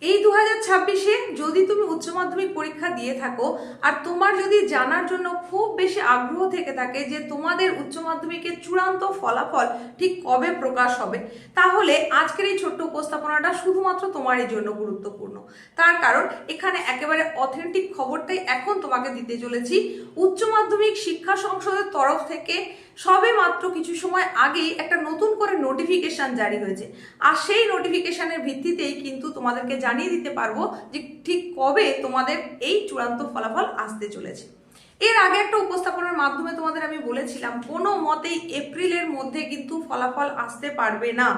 এই 2026-এ যদি তুমি উচ্চ মাধ্যমিক পরীক্ষা দিয়ে থাকো আর তোমার যদি জানার জন্য খুব বেশি আগ্রহ থেকে থাকে যে তোমাদের উচ্চ মাধ্যমিকের চূড়ান্ত ফলাফল ঠিক কবে প্রকাশ হবে, তাহলে আজকের এই ছোট্ট উপস্থাপনাটা শুধুমাত্র তোমারই জন্য গুরুত্বপূর্ণ। তার কারণ এখানে একেবারে অথেন্টিক খবরটাই এখন তোমাকে দিতে চলেছি। উচ্চ মাধ্যমিক শিক্ষা সংসদের তরফ থেকে সবে মাত্র কিছু সময় আগেই একটা নতুন করে নোটিফিকেশন জারি হয়েছে, আর সেই নোটিফিকেশনের ভিত্তিতেই কিন্তু তোমাদেরকে জানিয়ে দিতে পারবো যে ঠিক কবে তোমাদের এই চূড়ান্ত ফলাফল আসতে চলেছে। এর আগে একটা উপস্থাপনার মাধ্যমে তোমাদের আমি বলেছিলাম কোনো মতেই এপ্রিলের মধ্যে কিন্তু ফলাফল আসতে পারবে না।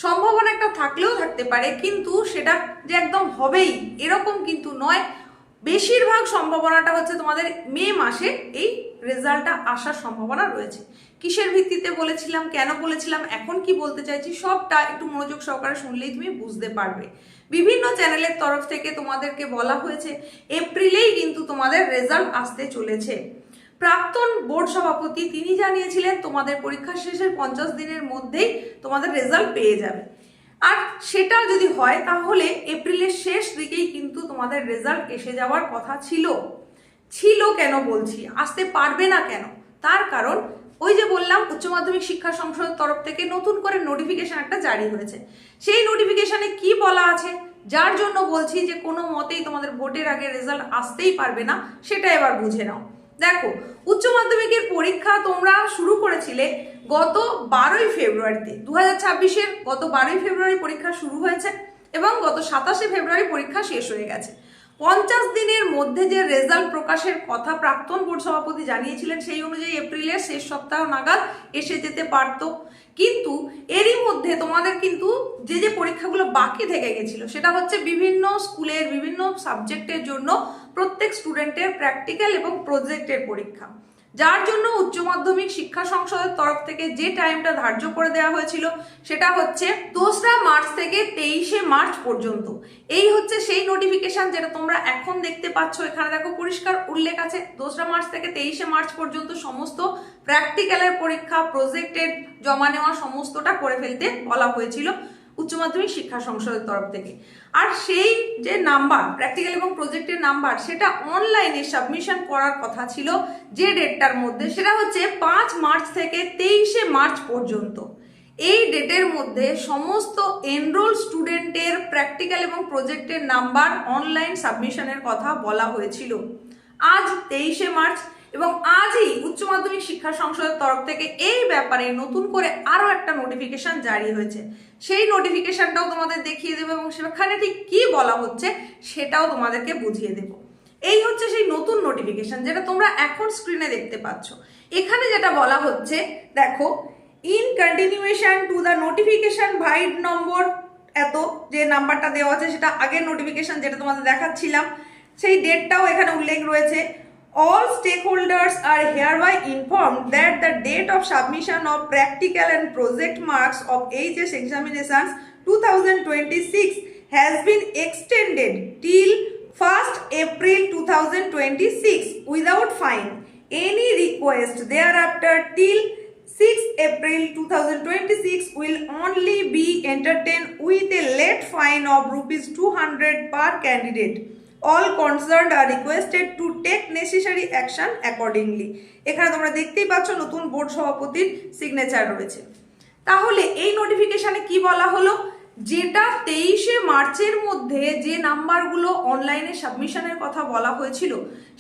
সম্ভাবনা একটা থাকলেও থাকতে পারে, কিন্তু সেটা যে একদম হবেই এরকম কিন্তু নয়। বেশিরভাগ সম্ভাবনাটা হচ্ছে তোমাদের মে মাসে এই রেজাল্টটা আসার সম্ভাবনা রয়েছে। কিসের ভিত্তিতে বলেছিলাম, কেন বলেছিলাম, এখন কি বলতে চাইছি, সবটা একটু মনোযোগ সহকারে শুনলেই তুমি বুঝতে পারবে। বিভিন্ন চ্যানেলের তরফ থেকে তোমাদেরকে বলা হয়েছে এপ্রিলেই কিন্তু তোমাদের রেজাল্ট আসতে চলেছে। প্রাক্তন বোর্ড সভাপতি তিনি জানিয়েছিলেন তোমাদের পরীক্ষা শেষের 50 দিনের মধ্যেই তোমাদের রেজাল্ট পেয়ে যাবে। আর সেটা যদি হয় তাহলে এপ্রিলের শেষ দিকেই কিন্তু তোমাদের রেজাল্ট এসে যাওয়ার কথা ছিল। কেন বলছি আসতে পারবে না কেন, তার কারণ ওই যে বললাম উচ্চ মাধ্যমিক শিক্ষা সংসদের তরফ থেকে নতুন করে নোটিফিকেশন একটা জারি হয়েছে। সেই নোটিফিকেশনে কি বলা আছে, যার জন্য বলছি যে কোনো মতেই তোমাদের ভোটের আগে রেজাল্ট আসতেই পারবে না, সেটা এবার বুঝে নাও। দেখো, উচ্চ মাধ্যমিকের পরীক্ষা তোমরা শুরু করেছিলে গত 12ই ফেব্রুয়ারিতে। 2026-এর গত 12ই ফেব্রুয়ারি পরীক্ষা শুরু হয়েছে এবং গত 27শে ফেব্রুয়ারি পরীক্ষা শেষ হয়ে গেছে। 50 দিনের মধ্যে যে রেজাল্ট প্রকাশের কথা প্রাক্তন বোর্ড সভাপতি জানিয়েছিলেন, সেই অনুযায়ী এপ্রিলের শেষ সপ্তাহ নাগাদ এসে যেতে পারত। কিন্তু এরই মধ্যে তোমাদের কিন্তু যে পরীক্ষাগুলো বাকি থেকে গেছিল, সেটা হচ্ছে বিভিন্ন স্কুলের বিভিন্ন সাবজেক্টের জন্য প্রত্যেক স্টুডেন্টের প্র্যাকটিক্যাল এবং প্রজেক্টের পরীক্ষা, যার জন্য উচ্চ মাধ্যমিক শিক্ষা সংসদের তরফ থেকে যে টাইমটা ধার্য করে দেওয়া হয়েছিল সেটা হচ্ছে 2রা মার্চ থেকে 23শে মার্চ পর্যন্ত। এই হচ্ছে সেই নোটিফিকেশন যেটা তোমরা এখন দেখতে পাচ্ছ। এখানে দেখো পরিষ্কার উল্লেখ আছে 2রা মার্চ থেকে 23শে মার্চ পর্যন্ত সমস্ত প্র্যাকটিক্যালের পরীক্ষা, প্রজেক্টের জমা নেওয়া সমস্তটা করে ফেলতে বলা হয়েছিল উচ্চ মাধ্যমিক শিক্ষা সংসদের তরফ থেকে। আর সেই যে নাম্বার প্র্যাকটিক্যাল এবং প্রজেক্টের নাম্বার, সেটা অনলাইনে সাবমিশন করার কথা ছিল যে ডেটটার মধ্যে, সেটা হচ্ছে 5 মার্চ থেকে 23শে মার্চ পর্যন্ত। এই ডেটের মধ্যে সমস্ত এনরোল স্টুডেন্টের প্র্যাকটিক্যাল এবং প্রজেক্টের নাম্বার অনলাইন সাবমিশনের কথা বলা হয়েছিল। আজ 23শে মার্চ এবং আজই উচ্চ মাধ্যমিক শিক্ষা সংসদের তরফ থেকে এই ব্যাপারে নতুন করে আরো একটা নোটিফিকেশন জারি হয়েছে। সেই নোটিফিকেশনটাও তোমাদের দেখিয়ে দেবো এবং সেখানে ঠিক কি বলা হচ্ছে সেটাও তোমাদেরকে বুঝিয়ে দেবো। এই হচ্ছে সেই নতুন নোটিফিকেশন যেটা তোমরা এখন স্ক্রিনে দেখতে পাচ্ছ। এখানে যেটা বলা হচ্ছে, দেখো, in continuation to the notification vide number, এত যে নাম্বারটা দেওয়া আছে সেটা আগের নোটিফিকেশন যেটা তোমাদের দেখাচ্ছিলাম, সেই ডেটটাও এখানে উল্লেখ রয়েছে। All stakeholders are hereby informed that the date of submission of practical and project marks of HS examinations 2026 has been extended till 1st April 2026 without fine. Any request thereafter till 6th April 2026 will only be entertained with a late fine of ₹200 per candidate. All concerned are requested to take necessary action accordingly. এখানে তোমরা দেখতেই পাচ্ছ নতুন board সভাপতির signature রয়েছে। তাহলে এই নোটিফিকেশনে কি বলা হলো, যেটা 23শে মার্চের মধ্যে যে নাম্বারগুলো অনলাইনে সাবমিশনের কথা বলা হয়েছিল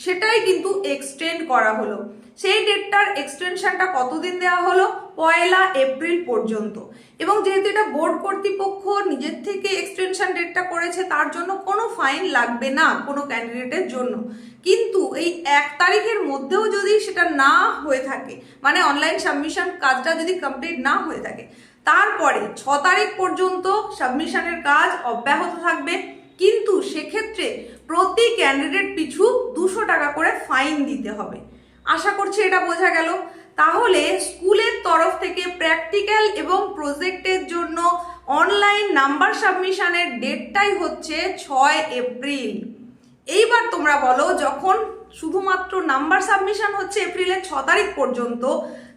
সেটাই কিন্তু এক্সটেন্ড করা হলো। সেই ডেটটার এক্সটেনশনটা কতদিন দেওয়া হলো, 1 এপ্রিল পর্যন্ত। এবং যেহেতু এটা বোর্ড কর্তৃপক্ষ নিজের থেকে এক্সটেনশন ডেটটা করেছে, তার জন্য কোনো ফাইন লাগবে না কোনো ক্যান্ডিডেটের জন্য। কিন্তু এই 1 তারিখের মধ্যেও যদি সেটা না হয়ে থাকে, মানে অনলাইন সাবমিশন কাজটা যদি কমপ্লিট না হয়ে থাকে, তারপরে 6 তারিখ পর্যন্ত সাবমিশনের কাজ অব্যাহত থাকবে। কিন্তু সেক্ষেত্রে প্রতি ক্যান্ডিডেট পিছু 200 টাকা করে ফাইন দিতে হবে। আশা করছি এটা বোঝা গেল। তাহলে স্কুলের তরফ থেকে প্র্যাকটিক্যাল এবং প্রজেক্টের জন্য অনলাইন নাম্বার সাবমিশনের ডেটটাই হচ্ছে 6 এপ্রিল। এইবার তোমরা বলো, যখন শুধুমাত্র নাম্বার সাবমিশন হচ্ছে এপ্রিলের 6 তারিখ পর্যন্ত,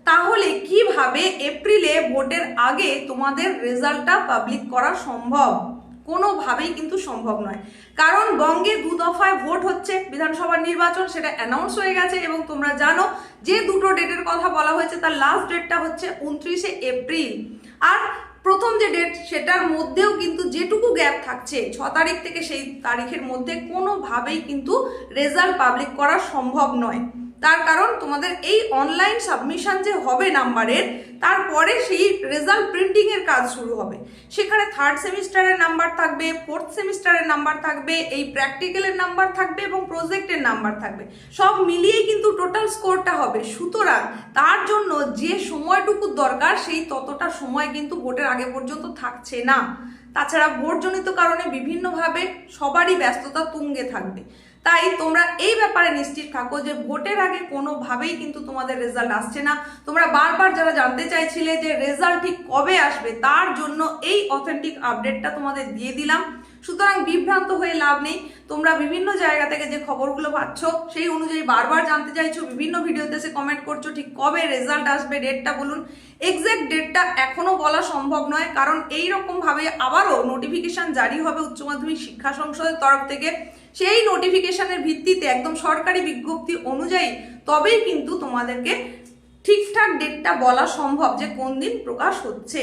তাহলে কিভাবে এপ্রিলে ভোটের আগে তোমাদের রেজাল্টটা পাবলিক করা সম্ভব? কোনোভাবেই কিন্তু সম্ভব নয়। কারণ বঙ্গে 2 দফায় ভোট হচ্ছে, বিধানসভার নির্বাচন, সেটা অ্যানাউন্স হয়ে গেছে এবং তোমরা জানো যে দুটো ডেটের কথা বলা হয়েছে তার লাস্ট ডেটটা হচ্ছে 29শে এপ্রিল। আর প্রথম যে ডেট সেটার মধ্যেও কিন্তু যেটুকু গ্যাপ থাকছে 6 তারিখ থেকে সেই তারিখের মধ্যে কোনোভাবেই কিন্তু রেজাল্ট পাবলিক করা সম্ভব নয়। তার কারণ তোমাদের এই অনলাইন সাবমিশন যে হবে নাম্বারের, তারপরে সেই রেজাল্ট প্রিন্টিং এর কাজ শুরু হবে। সেখানে 3rd সেমিস্টারের নাম্বার থাকবে, 4th সেমিস্টারের নাম্বার থাকবে, এই প্র্যাকটিক্যালের নাম্বার থাকবে এবং প্রজেক্টের নাম্বার থাকবে, সব মিলিয়ে কিন্তু টোটাল স্কোরটা হবে। সুতরাং তার জন্য যে সময়টুকু দরকার সেই ততটা সময় কিন্তু ভোটের আগে পর্যন্ত থাকছে না। তাছাড়া ভোটজনিত কারণে বিভিন্নভাবে সবারই ব্যস্ততা তুঙ্গে থাকবে। তাই তোমরা এই ব্যাপারে নিশ্চিত থাকো যে ভোটের আগে কোনোভাবেই কিন্তু তোমাদের রেজাল্ট আসছে না। তোমরা বারবার যারা জানতে চাইছিলে যে রেজাল্ট ঠিক কবে আসবে, তার জন্য এই অথেন্টিক আপডেটটা তোমাদের দিয়ে দিলাম। সুতরাং বিভ্রান্ত হয়ে লাভ নেই। তোমরা বিভিন্ন জায়গা থেকে যে খবরগুলো পাচ্ছ সেই অনুযায়ী বারবার জানতে চাইছো, বিভিন্ন ভিডিওতে এসে কমেন্ট করছো ঠিক কবে রেজাল্ট আসবে, ডেটটা বলুন। এক্সাক্ট ডেটটা এখনো বলা সম্ভব নয়, কারণ এইরকম ভাবে আবারও নোটিফিকেশন জারি হবে উচ্চ মাধ্যমিক শিক্ষা সংসদের তরফ থেকে। সেই নোটিফিকেশনের ভিত্তিতে একদম সরকারি বিজ্ঞপ্তি অনুযায়ী তবেই কিন্তু তোমাদেরকে ঠিকঠাক ডেটটা বলা সম্ভব যে কোন দিন প্রকাশ হচ্ছে।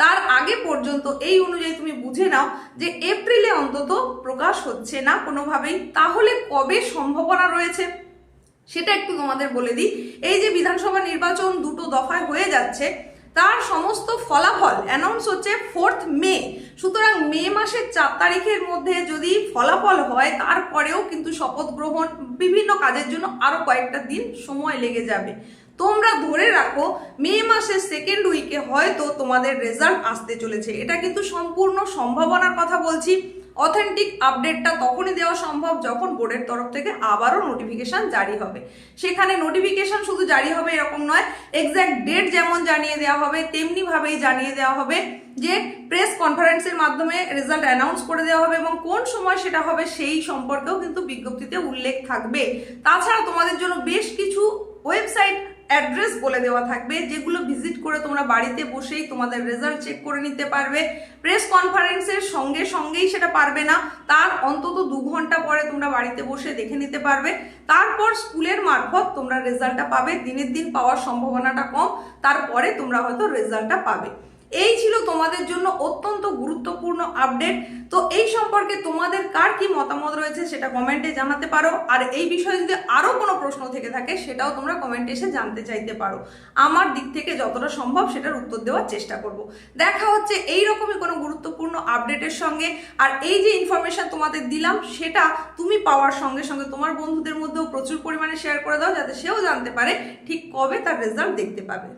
তার আগে পর্যন্ত এই অনুযায়ী তুমি বুঝে নাও যে এপ্রিলে অন্তত প্রকাশ হচ্ছে না কোনোভাবেই। তাহলে কবে সম্ভাবনা রয়েছে সেটা একটু তোমাদের বলে দিই। এই যে বিধানসভা নির্বাচন 2 দফায় হয়ে যাচ্ছে, তার সমস্ত ফলাফল অ্যানাউন্স হচ্ছে 4th মে। সুতরাং মে মাসের 4 তারিখের মধ্যে যদি ফলাফল হয়, তারপরেও কিন্তু শপথ গ্রহণ বিভিন্ন কাজের জন্য আরো কয়েকটা দিন সময় লেগে যাবে। তোমরা ধরে রাখো মে মাসের 2nd উইকে হয়তো তোমাদের রেজাল্ট আসতে চলেছে। এটা কিন্তু সম্পূর্ণ সম্ভাবনার কথা বলছি। অথেন্টিক আপডেটটা তখনই দেওয়া সম্ভব যখন বোর্ডের তরফ থেকে আবারও নোটিফিকেশন জারি হবে। সেখানে নোটিফিকেশন শুধু জারি হবে এরকম নয়, এক্স্যাক্ট ডেট যেমন জানিয়ে দেওয়া হবে তেমনি ভাবেই জানিয়ে দেওয়া হবে যে প্রেস কনফারেন্সের মাধ্যমে রেজাল্ট অ্যানাউন্স করে দেওয়া হবে এবং কোন সময় সেটা হবে সেই সম্পর্কেও কিন্তু বিজ্ঞপ্তিতে উল্লেখ থাকবে। তাছাড়া তোমাদের জন্য বেশ কিছু ওয়েবসাইট অ্যাড্রেস বলে দেওয়া থাকবে, যেগুলো ভিজিট করে তোমরা বাড়িতে বসেই তোমাদের রেজাল্ট চেক করে নিতে পারবে। প্রেস কনফারেন্সের সঙ্গে সঙ্গেই সেটা পারবে না, তার অন্তত 2 ঘন্টা পরে তোমরা বাড়িতে বসে দেখে নিতে পারবে। তারপর স্কুলের মারফত তোমরা রেজাল্টটা পাবে, দিনের দিন পাওয়ার সম্ভাবনাটা কম, তারপরে তোমরা হয়তো রেজাল্টটা পাবে। এই ছিল তোমাদের জন্য অত্যন্ত গুরুত্বপূর্ণ আপডেট। তো এই সম্পর্কে তোমাদের কার কি মতামত রয়েছে সেটা কমেন্টে জানাতে পারো। আর এই বিষয়ে যদি আরো কোনো প্রশ্ন থেকে থাকে সেটাও তোমরা কমেন্টে এসে জানতে চাইতে পারো। আমার দিক থেকে যতটা সম্ভব সেটার উত্তর দেওয়ার চেষ্টা করব। দেখা হচ্ছে এইরকমই কোনো গুরুত্বপূর্ণ আপডেটের সঙ্গে। আর এই যে ইনফরমেশন তোমাদের দিলাম সেটা তুমি পাওয়ার সঙ্গে সঙ্গে তোমার বন্ধুদের মধ্যেও প্রচুর পরিমাণে শেয়ার করে দাও, যাতে সেও জানতে পারে ঠিক কবে তার রেজাল্ট দেখতে পাবে।